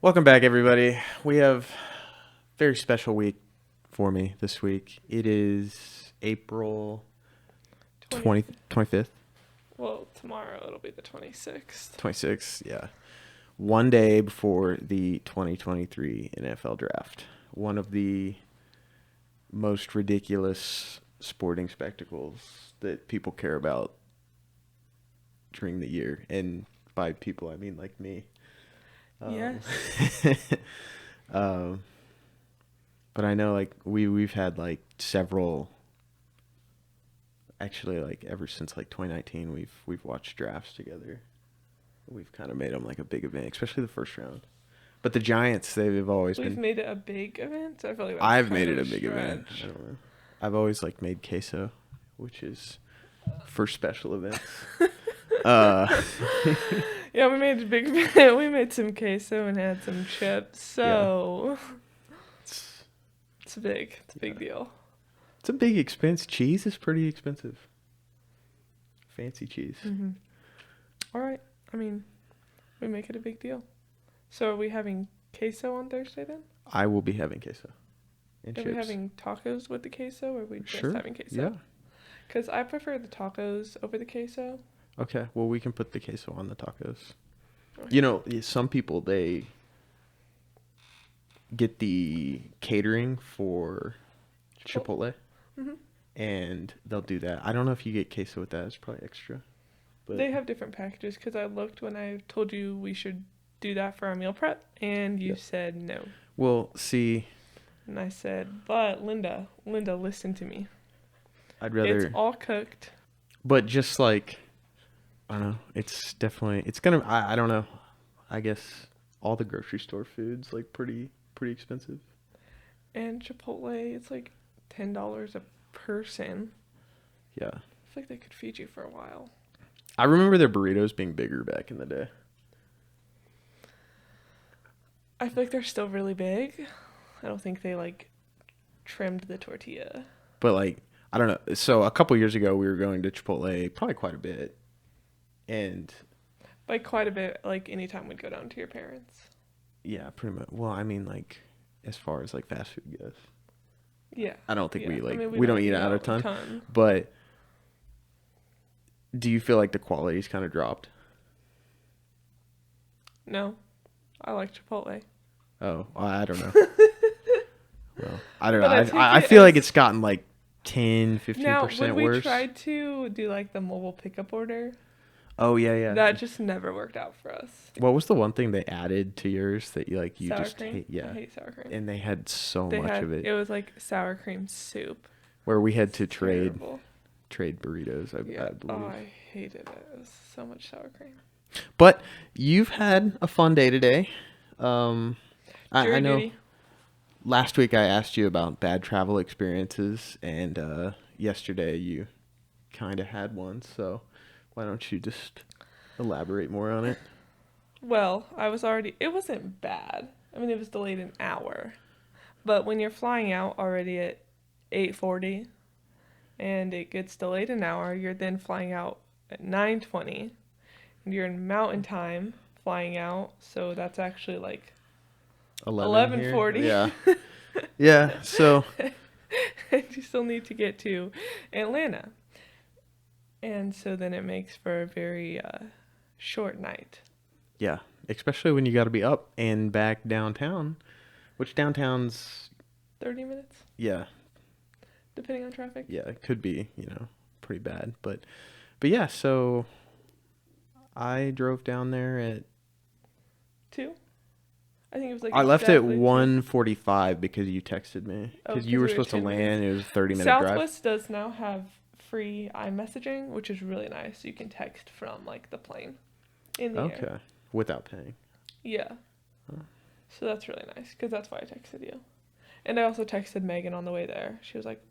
Welcome back, everybody. We have a very special week for me this week. It is April 20, 25th, well, tomorrow it'll be the 26th. 26th, yeah. One day before the 2023 NFL Draft. One of the most ridiculous sporting spectacles that people care about during the year. And by people, I mean like me. Yes. Um, but I know like we've had like several, actually like ever since like 2019 we've watched drafts together. We've kind of made them like a big event, especially the first round. But the Giants, they've always We've been. made it a big event. I feel like that's I've kind made of it a a big event. I stretch. don't know. I've always like made queso, which is for special events. Uh, Yeah, we made a big event. We made some queso and had some chips. yeah, So it's it's big. It's a yeah, big deal. it's a big expense. Cheese is pretty expensive. Fancy cheese. hmm All right. I mean, we make it a big deal. So are we having queso on Thursday then? I will be having queso and Are we chips. having tacos with the queso or are we just Sure. having queso? Yeah. Because I prefer the tacos over the queso. Okay. Well, we can put the queso on the tacos. You Okay. know, some people they get the catering for Chipotle. Chipotle, hmm and they'll do that. I don't know if you get queso with that. It's probably extra, but They have different packages because I looked when I told you we should do that for our meal prep, and you yeah. said no. Well, see, And I said, but Linda, listen to me. I'd It's rather, all cooked. but just like I don't know. It's definitely it's gonna. I don't know. I guess all the grocery store foods like pretty expensive. And Chipotle, it's like $10 a person. Yeah, I feel like they could feed you for a while. I remember their burritos being bigger back in the day. I feel like they're still really big. I don't think they like trimmed the tortilla. But like I don't know. So a couple years ago, we were going to Chipotle probably quite a bit, and Like quite a bit, like anytime we'd go down to your parents. yeah, pretty much. Well, I mean like as far as like fast food goes, Yeah. I don't think Yeah. we I like mean, we we don't don't eat eat out a out a ton. ton. But do you feel like the quality's kind of dropped? No, I like Chipotle. Oh, I don't know. Well, I don't know. But I take I it feel like as it's gotten like 10, now when 15% we worse. tried to do like the mobile pickup order, Oh yeah, yeah. that just never worked out for us. What was the one thing they added to yours that you Sour just cream. hate? I Yeah, hate sour cream. and they had so They much had of it it was like sour cream soup. where we had It's to terrible. trade burritos. I Yeah. Oh, believe. I hated it. It was so much sour cream. But you've had a fun day today. Um, I Jury know duty. last week I asked you about bad travel experiences, and yesterday you kind of had one. So why don't you just elaborate more on it? Well, I was already. It wasn't bad. I mean, it was delayed an hour. But when you're flying out already at 8:40 and it gets delayed an hour, you're then flying out at 9:20 and you're in mountain time flying out, so that's actually like 11 here. 11:40 Yeah. Yeah. So and you still need to get to Atlanta. And so then it makes for a very short night. yeah, especially when you got to be up and back downtown, which downtown's 30 minutes yeah, depending on traffic. yeah, it could be, pretty bad, but yeah, so I drove down there at 2? I think it was like I left at exactly 2. 1:45 because you texted me Oh, because because you we were were supposed to 10 minutes. land. It was a 30-minute drive. Southwest does now have free iMessaging, which is really nice. You can text from like the plane in the air. Okay, without paying. Yeah. Huh. So that's really nice because that's why I texted you. And I also texted Megan on the way there. She was like,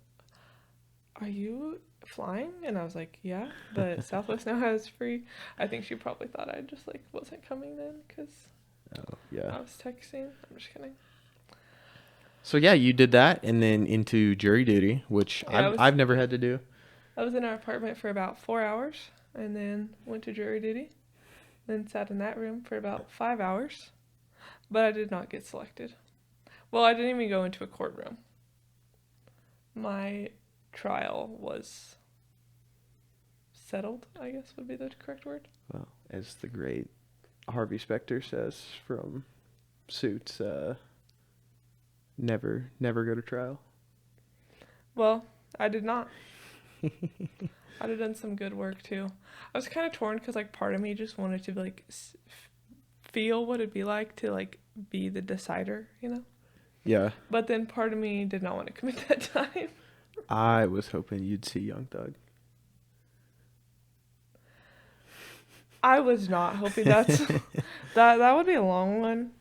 "Are you flying?" And I was like, "Yeah, but Southwest now has free." I think she probably thought I just like wasn't coming then because Oh yeah. I was texting. I'm just kidding. So yeah, you did that, and then into jury duty, which Yeah, I've never had to do. I was in our apartment for about 4 hours and then went to jury duty. Then sat in that room for about 5 hours. but I did not get selected. Well, I didn't even go into a courtroom. My trial was settled, I guess would be the correct word. Well, as the great Harvey Specter says from Suits, never go to trial. Well, I did not. I'd have done some good work too. I was kind of torn because like part of me just wanted to like feel what it'd be like to like be the decider, you know. Yeah. But then part of me did not want to commit that time. I was hoping you'd see Young Thug. I was not hoping that's that would be a long one.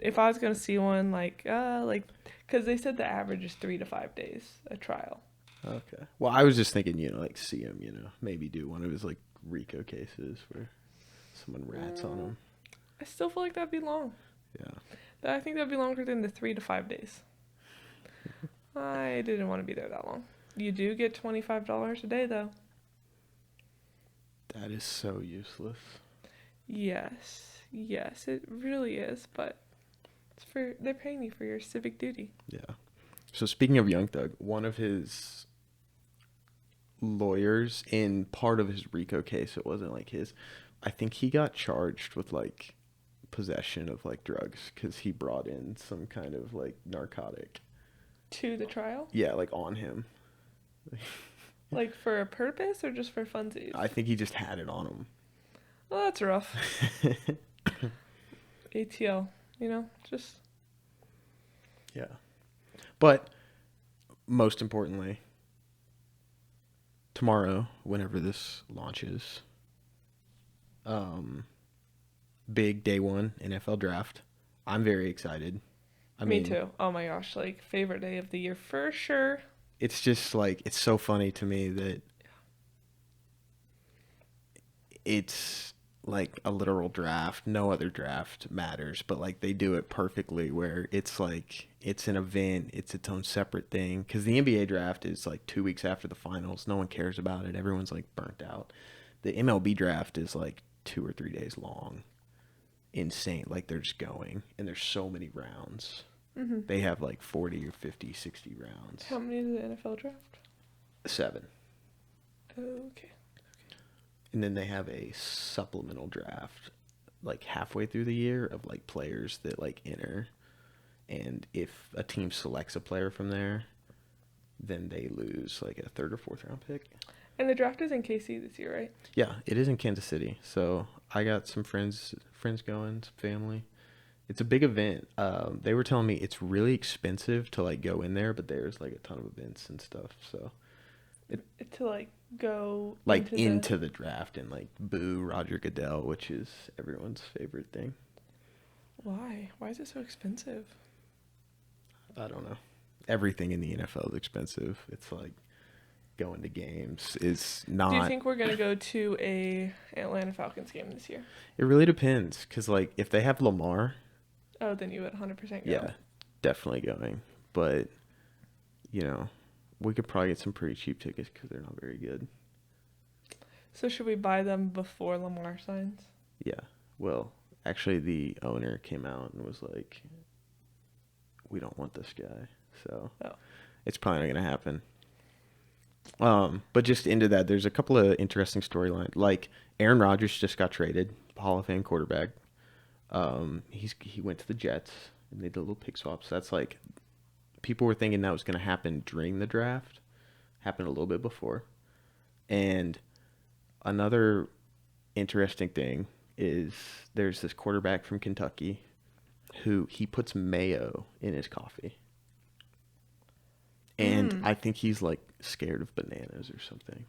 If I was gonna see one like because they said the average is 3 to 5 days a trial. Okay. Well, I was just thinking, like see him, maybe do one of his like RICO cases where someone rats on him. I still feel like that'd be long. Yeah. I think that'd be longer than the 3 to 5 days. I didn't want to be there that long. You do get $25 a day though. That is so useless. Yes, it really is. But they're paying you for your civic duty. Yeah. So speaking of Young Thug, one of his lawyers in part of his RICO case, it wasn't like his, I think he got charged with like possession of like drugs because he brought in some kind of like narcotic To the trial? Yeah, like on him. Like for a purpose or just for funsies? I think he just had it on him. Well, that's rough. ATL, just. Yeah. But most importantly, tomorrow, whenever this launches, big day one NFL draft. I'm very excited. Me too. Oh my gosh, like favorite day of the year for sure. It's just like, it's so funny to me that it's like a literal draft. No other draft matters, but like they do it perfectly where it's like, it's an event, it's its own separate thing. Because the NBA draft is like 2 weeks after the finals. No one cares about it. Everyone's like burnt out. The MLB draft is like 2 or 3 days long. Insane. Like they're just going, and there's so many rounds. Mm-hmm. They have like 40 or 50, 60 rounds. How many is the NFL draft? 7. Okay. And then they have a supplemental draft like halfway through the year of like players that like enter. And if a team selects a player from there, then they lose like a 3rd or 4th round pick. And the draft is in KC this year, right? Yeah, it is in Kansas City. So I got some friends going, some family. It's a big event. They were telling me it's really expensive to like go in there, but there's like a ton of events and stuff. So to like go like into the draft and like boo Roger Goodell, which is everyone's favorite thing. Why? Why is it so expensive? I don't know. Everything in the NFL is expensive. It's like going to games is not. Do you think we're gonna go to a Atlanta Falcons game this year? It really depends, because like if they have Lamar, oh, then you would 100% go. Yeah, definitely going. But we could probably get some pretty cheap tickets because they're not very good. So should we buy them before Lamar signs? Yeah. Well, actually, the owner came out and was like, "We don't want this guy," so it's probably not gonna happen. But just into that, there's a couple of interesting storylines. Like Aaron Rodgers just got traded, Hall of Fame quarterback. He went to the Jets and they did a little pick swap. So that's like, people were thinking that was going to happen during the draft. Happened a little bit before. And another interesting thing is there's this quarterback from Kentucky who he puts mayo in his coffee. And I think he's like scared of bananas or something.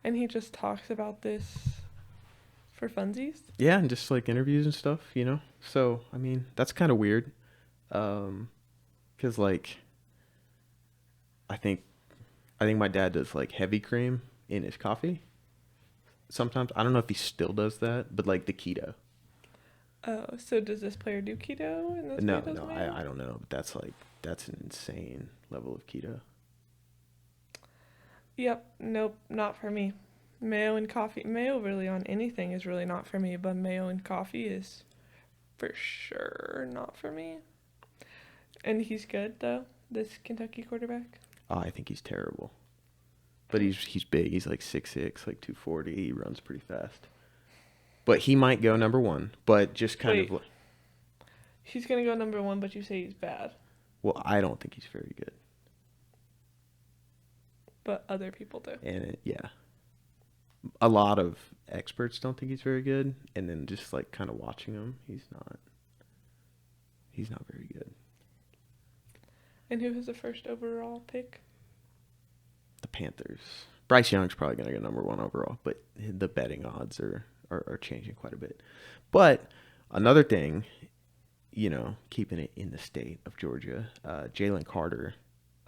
And he just talks about this for funsies? Yeah, and just like interviews and stuff, So, I mean, that's kind of weird. 'Cause like I think my dad does like heavy cream in his coffee. Sometimes I don't know if he still does that, but like the keto. Oh, so does this player do keto? No, I don't know. But that's an insane level of keto. Yep. Nope. Not for me. Mayo and coffee. Mayo really on anything is really not for me, but mayo and coffee is for sure not for me. And he's good though, this Kentucky quarterback. Oh, I think he's terrible. But he's big. He's like 6'6", like 240. He runs pretty fast. But he might go number one. But just kind Wait, of, he's gonna go number one, but you say he's bad. well, I don't think he's very good. But other people do. And yeah, a lot of experts don't think he's very good. And then just like kind of watching him, he's not. He's not very good. And who has the first overall pick? The Panthers. Bryce Young's probably going to go number one overall, but the betting odds are changing quite a bit. But another thing, keeping it in the state of Georgia, Jalen Carter,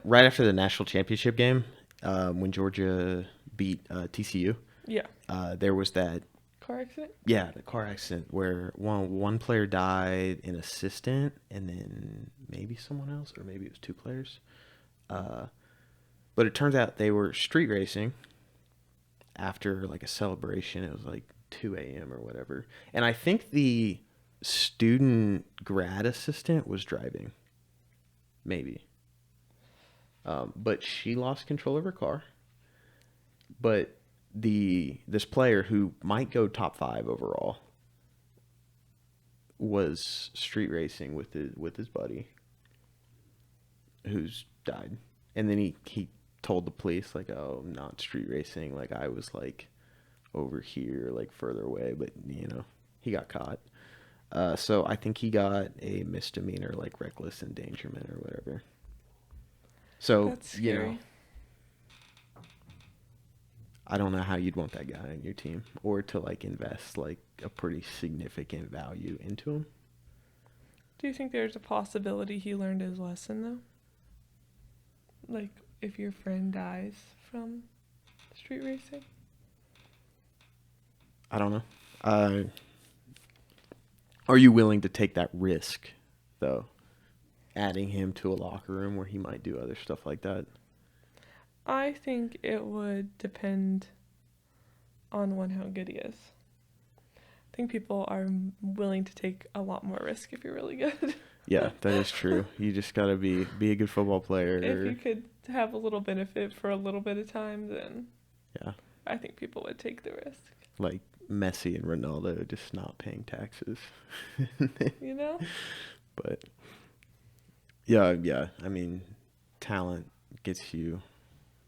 right after the national championship game, when Georgia beat TCU, Yeah. there was that Car accident? the car accident where one player died, an assistant, and then maybe someone else, or maybe it was two players. But it turns out they were street racing after like a celebration. It was like 2 a.m. or whatever. And I think the student grad assistant was driving. Maybe. But she lost control of her car. But this player who might go top 5 overall was street racing with his buddy who's died. And then he told the police, like, oh, I'm not street racing. Like, I was, like, over here, like, further away. But, he got caught. So I think he got a misdemeanor, like, reckless endangerment or whatever. So, That's scary. I don't know how you'd want that guy on your team. Or to, like, invest, like, a pretty significant value into him. Do you think there's a possibility he learned his lesson, though? Like, if your friend dies from street racing? I don't know. Are you willing to take that risk, though? Adding him to a locker room where he might do other stuff like that? I think it would depend on how good he is. I think people are willing to take a lot more risk if you're really good. Yeah, that is true. You just gotta be a good football player. If you could have a little benefit for a little bit of time, then yeah, I think people would take the risk. Like Messi and Ronaldo just not paying taxes. But yeah. I mean, talent gets you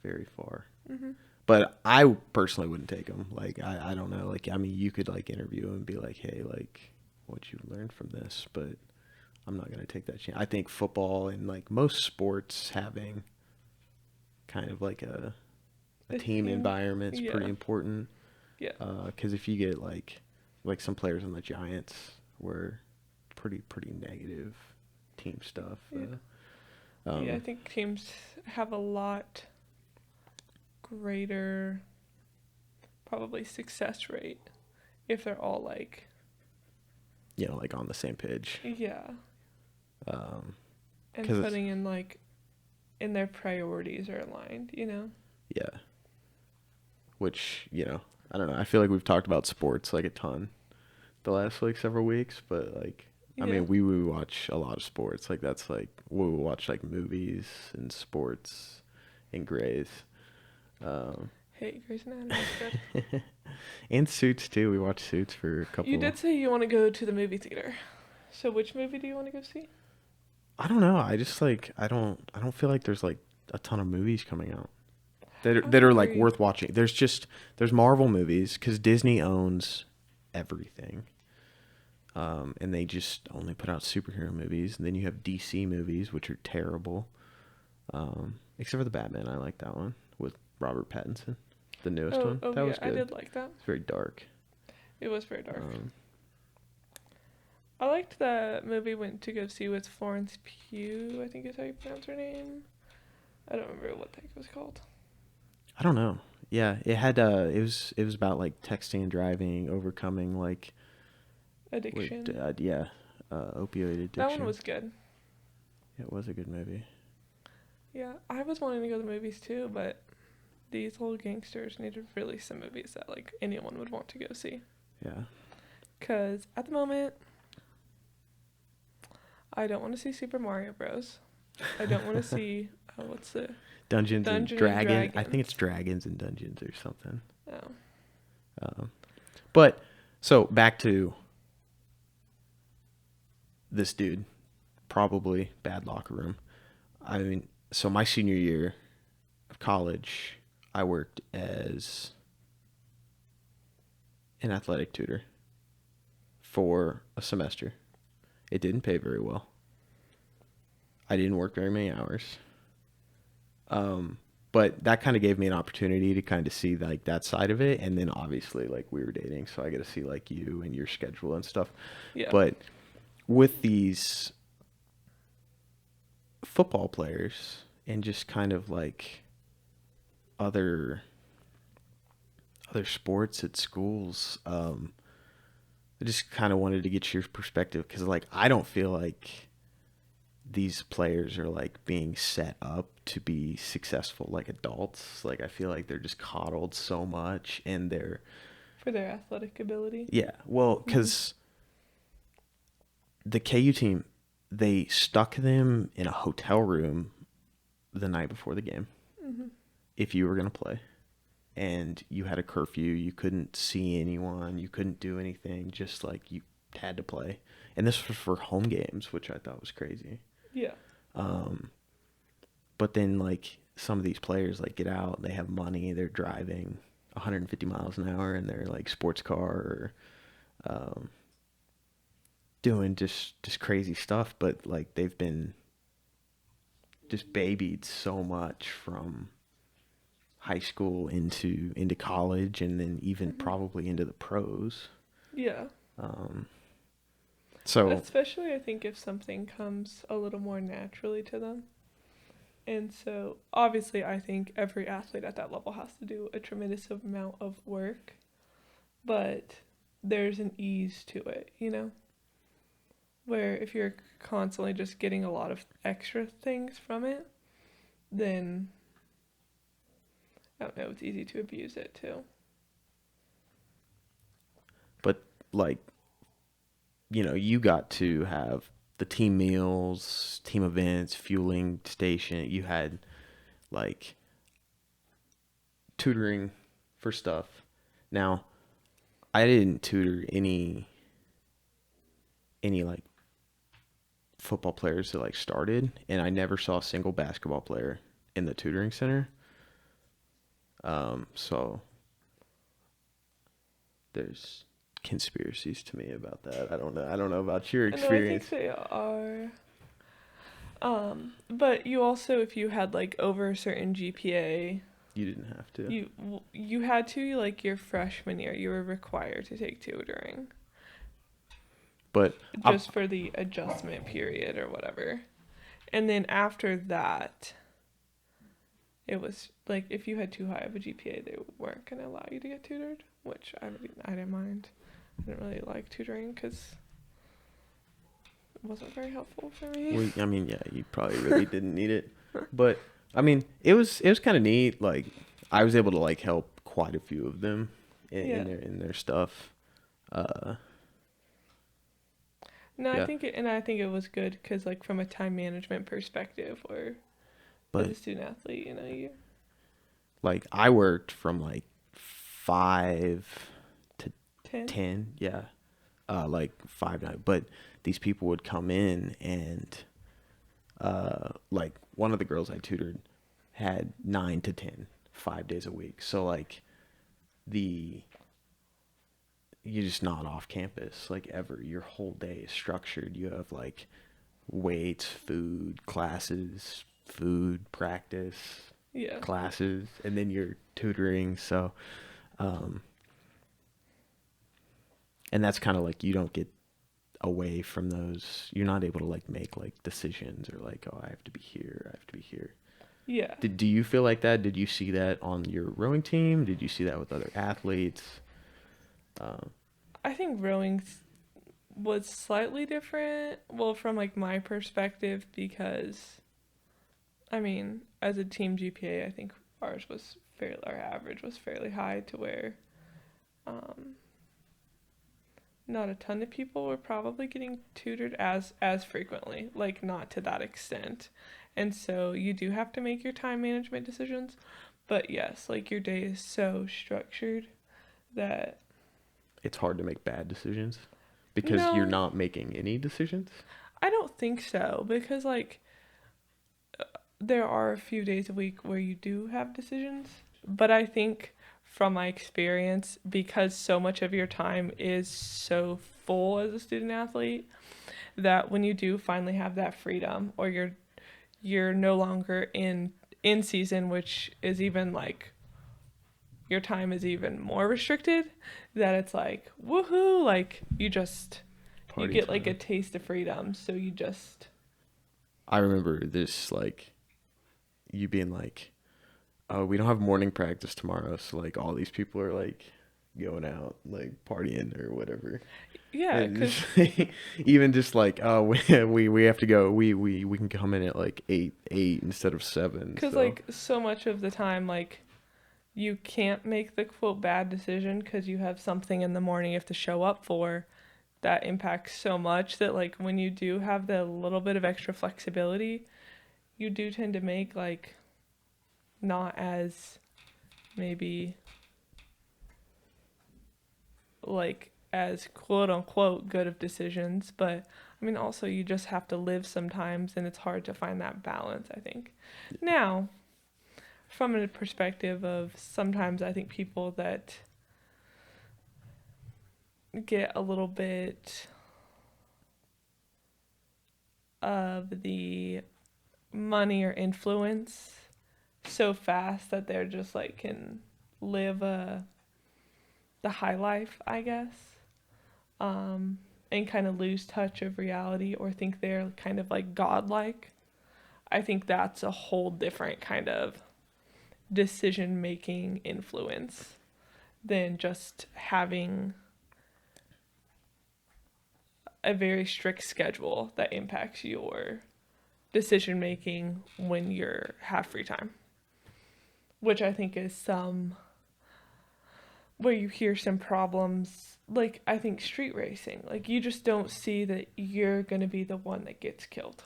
very far. Mm-hmm. But I personally wouldn't take him. Like I don't know. Like I mean, you could like interview him and be like, hey, like what you learned from this, but I'm not gonna take that chance. I think football and like most sports having kind of like a team environment is pretty important. Yeah. Because if you get like some players on the Giants were pretty negative team stuff. Yeah. I think teams have a lot greater probably success rate if they're all like like on the same page. Yeah. And putting in like in their priorities are aligned, Yeah. Which, I don't know. I feel like we've talked about sports like a ton the last like several weeks, but like I mean, we watch a lot of sports. Like that's like we watch like movies and sports and Grey's. Hey, Grey's Anatomy is good. And Suits too. We watched Suits for a couple. You did say you want to go to the movie theater. So which movie do you want to go see? I don't know. I just like I don't feel like there's like a ton of movies coming out that are like worth watching. There's Marvel movies because Disney owns everything. And they just only put out superhero movies. And then you have DC movies, which are terrible. Except for the Batman. I like that one with Robert Pattinson. The newest one. That was good. I did like that. It's very dark. It was very dark. I liked the movie went to go see with Florence Pugh, I think is how you pronounce her name. I don't remember what the heck it was called. I don't know. Yeah, it had it was about like texting and driving, overcoming like addiction. Opioid addiction. That one was good. Yeah, it was a good movie. Yeah, I was wanting to go to the movies too, but these little gangsters need to release some movies that like anyone would want to go see. Yeah. Cause at the moment, I don't want to see Super Mario Bros. I don't want to see what's the Dungeons and Dungeon and I think Dragons. it's Dragons and Dungeons or something. Oh, Um, but so back to this dude, probably bad locker room. I mean, so my senior year of college, I worked as an athletic tutor for a semester. It didn't pay very well. I didn't work very many hours. But that kind of gave me an opportunity to kind of see like that side of it, and then obviously like we were dating, so I get to see like you and your schedule and stuff. yeah. But with these football players and just kind of like other sports at schools, I just kind of wanted to get your perspective because like I don't feel like these players are like being set up to be successful like adults. Like I feel like they're just coddled so much, and they're For their athletic ability. yeah. Well, Mhm. because the KU team, they stuck them in a hotel room the night before the game Mhm. if you were gonna play, and you had a curfew. You couldn't see anyone. You couldn't do anything. Just like you had to play, and this was for home games, which I thought was crazy. Yeah. Um, But then like some of these players like get out, they have money, they're driving 150 miles an hour in their like sports car or um, doing just crazy stuff. But like they've been just babied so much from high school into college and then even Mhm. probably into the pros. Yeah. Um, so, Especially, I think if something comes a little more naturally to them. And so, obviously, I think every athlete at that level has to do a tremendous amount of work, but there's an ease to it, you know? Where if you're constantly just getting a lot of extra things from it, then I don't know, it's easy to abuse it too. but like you got to have the team meals, team events, fueling station. You had like tutoring for stuff. Now, I didn't tutor any like football players that like started, and I never saw a single basketball player in the tutoring center. So there's conspiracies to me about that. I don't know. I don't know about your I know, I think experience. they are. But you also, if you had like over a certain GPA, You didn't have to, you had to like your freshman year, you were required to take tutoring but I, just for the adjustment period or whatever. And then after that, it was like if you had too high of a GPA, they weren't gonna allow you to get tutored, which I didn't mind. I didn't really like tutoring because it wasn't very helpful for me. well, I mean, yeah, you probably really didn't need it, but I mean, it was kind of neat. Like I was able to like help quite a few of them Yeah. in their stuff. Uh, No, yeah, I think it was good because like from a time management perspective, or as but a student athlete, you know, you like I worked from like 5 to 10. 10, yeah, like 5 night. But these people would come in and like one of the girls I tutored had 9 to 10, 5 days a week. So like the you're just not off campus like ever. Your whole day is structured. You have like weights, food, classes, food, practice, Yeah. classes, and then you're tutoring. So, um, and that's kind of like you don't get away from those. You're not able to like make like decisions or like, oh, I have to be here. I have to be here. Yeah. Do you feel like that? Did you see that on your rowing team? Did you see that with other athletes? Um, I think rowing was slightly different. Well, from like my perspective, because I mean, as a team GPA, I think ours was our average was fairly high to where um, not a ton of people were probably getting tutored as frequently, like not to that extent. And so you do have to make your time management decisions. But yes, like your day is so structured that It's hard to make bad decisions because you're no, not making any decisions. I don't think so because like there are a few days a week where you do have decisions, but I think from my experience, because so much of your time is so full as a student athlete, that when you do finally have that freedom, or you're no longer in season, which is even like your time is even more restricted, that it's like woohoo, like you Party get like a time. taste of freedom, so you just I remember this, like, you being like, "Oh, we don't have morning practice tomorrow," so like all these people are like going out, like partying or whatever. yeah, And because even just like, oh, we have to go. We can come in at like eight instead of seven. cause So like so much of the time like you can't make the quote bad decision because you have something in the morning you have to show up for that impacts so much that like when you do have the little bit of extra flexibility, you do tend to make like not as maybe like as quote unquote good of decisions, but I mean also you just have to live sometimes and it's hard to find that balance, I think. Now, from a perspective of sometimes I think people that get a little bit of the money or influence so fast that they're just like can live the high life, I guess, and kind of lose touch of reality or think they're kind of like godlike. I think that's a whole different kind of decision making influence than just having a very strict schedule that impacts your decision making when you're have free time, which I think is some where you hear some problems. Like I think street racing, like you just don't see that you're gonna be the one that gets killed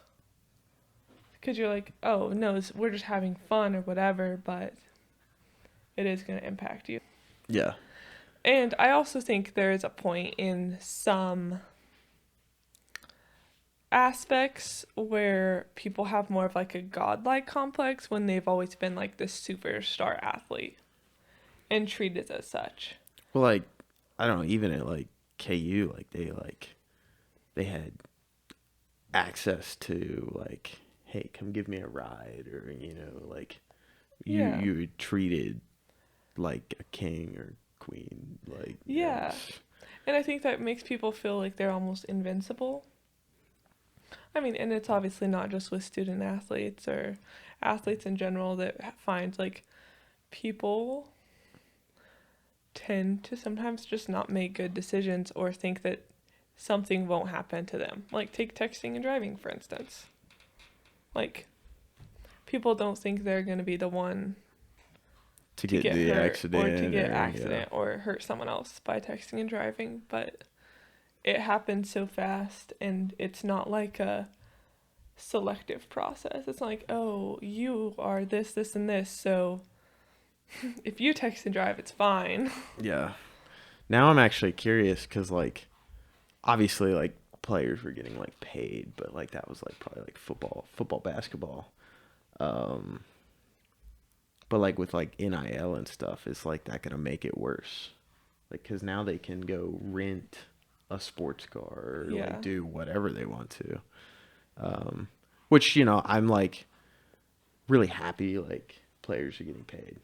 because you're like, oh no, we're just having fun or whatever, but it is gonna impact you. yeah, And I also think there is a point in some aspects where people have more of like a godlike complex when they've always been like this superstar athlete and treated as such. well, like I don't know. Even at like KU, like they had access to like, hey, come give me a ride, or like Yeah. you were treated like a king or queen, like and Yeah. And I think that makes people feel like they're almost invincible. I mean, and it's obviously not just with student athletes or athletes in general that find like people tend to sometimes just not make good decisions or think that something won't happen to them. Like, take texting and driving, for instance. Like, people don't think they're going to be the one to to get get the hurt or to accident get or yeah, accident or hurt someone else by texting and driving, but it happens so fast and it's not like a selective process. It's not like, oh, you are this, this, and this, so if you text and drive, it's fine. yeah. Now I'm actually curious because like obviously like players were getting like paid, but like that was like probably like football, basketball. Um, but like with like NIL and stuff, is like that gonna make it worse? Like, cause now they can go rent a sports car or like Yeah. do whatever they want to. Um, which I'm like really happy like players are getting paid.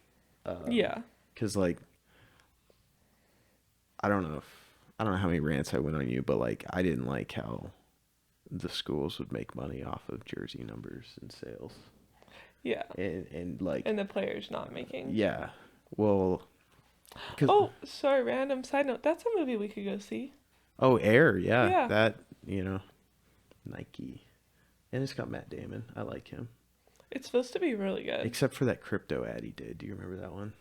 Yeah. Cause like I don't know how many rants I went on you, but like I didn't like how the schools would make money off of jersey numbers and sales. Yeah. And like And the player's not making. yeah, well, cause Oh, sorry, random side note. That's a movie we could go see. oh Air, yeah, Yeah. that Nike, and it's got Matt Damon. I like him. It's supposed to be really good. Except for that crypto ad he did. Do you remember that one?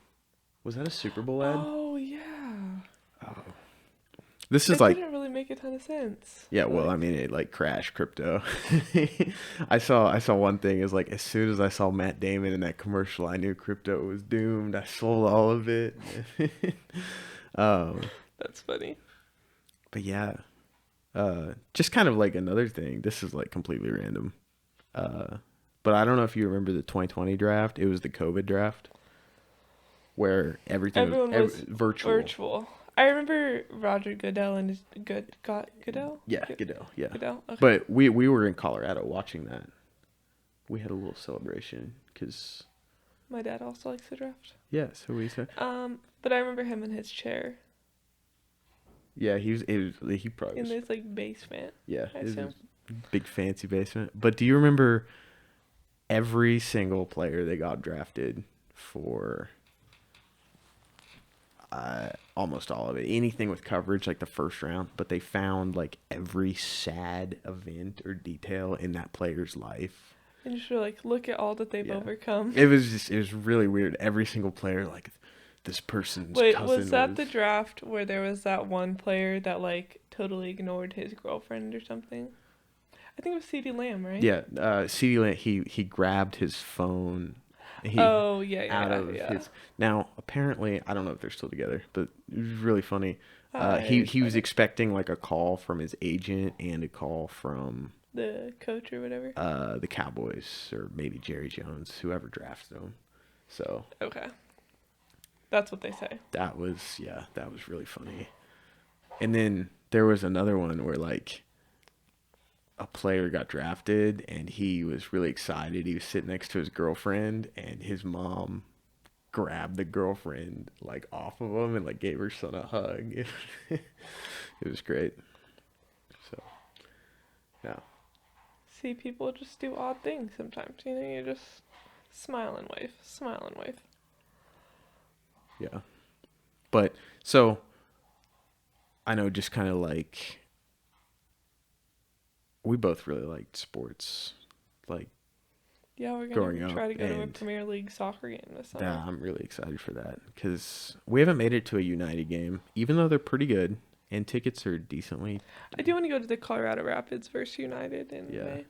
Was that a Super Bowl ad? Oh yeah. Oh. This is It like, didn't really make a ton of sense. yeah, well, I Like, mean, it like crashed crypto. I saw one thing is like as soon as I saw Matt Damon in that commercial, I knew crypto was doomed. I sold all of it. um, that's funny. but yeah, just kind of like another thing. This is like completely random. Uh, but I don't know if you remember the 2020 draft. It was the COVID draft where everything was Everyone was virtual. virtual. I remember Roger Goodell and his Goodell. Yeah, Goodell. Yeah, Goodell. Okay. but we were in Colorado watching that. We had a little celebration because My dad also likes the draft. yeah. So we said But I remember him in his chair yeah. He probably in was this like basement. yeah. I His assume. big fancy basement. But do you remember every single player that got drafted for almost all of it. Anything with coverage, like the first round, but they found like every sad event or detail in that player's life. And just like look at all that they've Yeah. overcome. It was really weird. Every single player, like this person's Wait, cousin was that the draft where there was that one player that like totally ignored his girlfriend or something? I think it was CeeDee Lamb, right? Yeah, CeeDee Lamb, he grabbed his phone. Oh yeah, Out yeah, of yeah. his now apparently I don't know if they're still together, but it was really funny. It's He was funny. expecting like a call from his agent and a call from The coach or whatever. the Cowboys or maybe Jerry Jones, whoever drafted him. So Okay, that's what they say. that was really funny. And then there was another one where like a player got drafted and he was really excited. He was sitting next to his girlfriend and his mom grabbed the girlfriend like off of him and like gave her son a hug. It was great. So yeah. See, people just do odd things sometimes. You know, you just smile and wave, smile and wave. Yeah. But so I know just kind of like we both really liked sports like Yeah, we're growing gonna up try to go to a and Premier League soccer game this yeah, summer. I'm really excited for that because we haven't made it to a United game, even though they're pretty good and tickets are decently. I do want to go to the Colorado Rapids versus United in Yeah. May.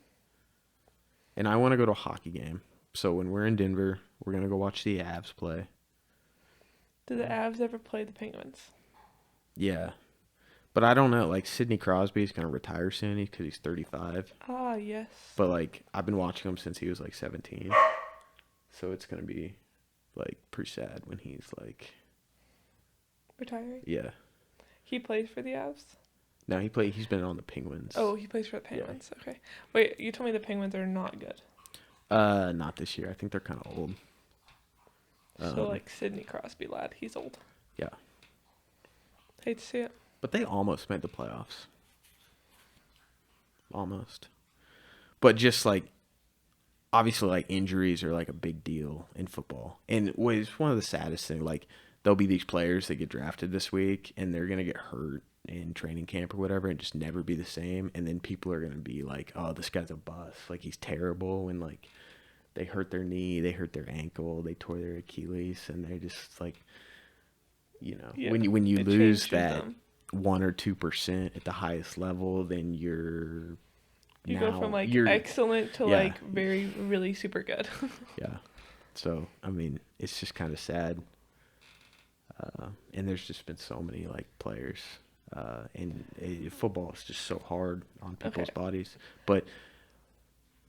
And I want to go to a hockey game. So when we're in Denver, we're gonna go watch the Avs play. Did the Avs ever play the Penguins? Yeah, but I don't know. Like Sidney Crosby's gonna retire soon because he's 35. Ah, yes. But like I've been watching him since he was like 17. So it's gonna be like pretty sad when he's like Retiring? yeah. He plays for the Avs? No, he's been on the Penguins. Oh, he plays for the Penguins. Okay. Wait, you told me the Penguins are not good. Not this year. I think they're kind of old. So like Sidney Crosby lad, he's old. Yeah. Hate to see it. But they almost made the playoffs. Almost. But just like obviously like injuries are like a big deal in football. And what is one of the saddest things, like there'll be these players that get drafted this week and they're gonna get hurt in training camp or whatever and just never be the same. And then people are gonna be like, oh, this guy's a bust. Like he's terrible and like they hurt their knee, they hurt their ankle, they tore their Achilles and they're just like Yeah, when you it lose changes that them. 1 or 2% at the highest level, then you're You now go from like you're excellent to yeah. like very, really super good. yeah. So I mean, it's just kind of sad. And there's just been so many like players, and football is just so hard on people's Okay. bodies. But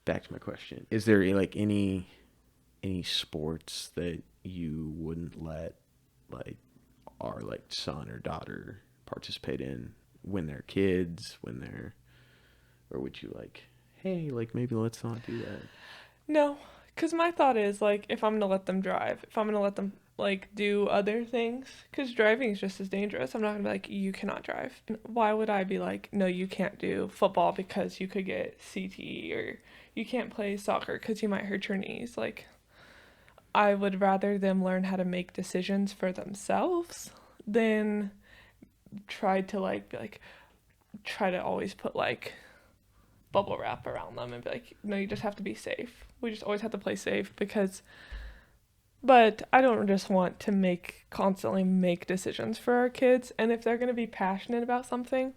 back to my question: is there like any sports that you wouldn't let like our like son or daughter participate in when they're kids, when they're, or would you like, hey, like maybe let's not do that? No, because my thought is like if I'm gonna let them drive, if I'm gonna let them like do other things, because driving is just as dangerous. I'm not gonna be like you cannot drive. Why would I be like no, you can't do football because you could get CTE, or you can't play soccer because you might hurt your knees? Like I would rather them learn how to make decisions for themselves than try to like be like try to always put like bubble wrap around them and be like, no, you just have to be safe. We just always have to play safe but I don't just want to constantly make decisions for our kids. And if they're going to be passionate about something,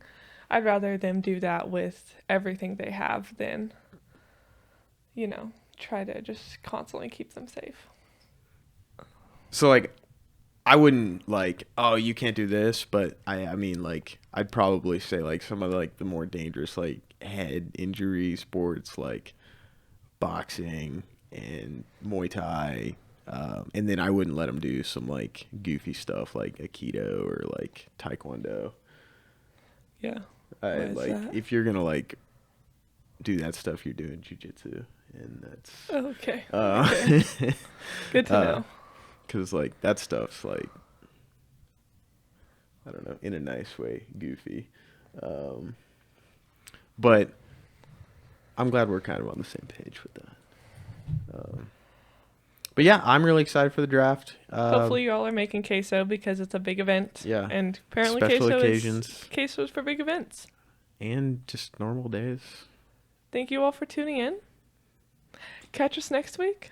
I'd rather them do that with everything they have than, try to just constantly keep them safe. So like, I wouldn't like, oh, you can't do this, but I mean, like, I'd probably say like some of like the more dangerous like head injury sports like boxing and Muay Thai, and then I wouldn't let them do some like goofy stuff like Aikido or like Taekwondo. Yeah. Like that? if you're gonna like do that stuff, you're doing jujitsu, and that's okay. Okay. Good to know. Because like that stuff's like, I don't know, in a nice way, goofy. But I'm glad we're kind of on the same page with that. But yeah, I'm really excited for the draft. Hopefully you all are making queso because it's a big event. Yeah. And apparently Special occasions. Queso is for big events. And just normal days. Thank you all for tuning in. Catch us next week.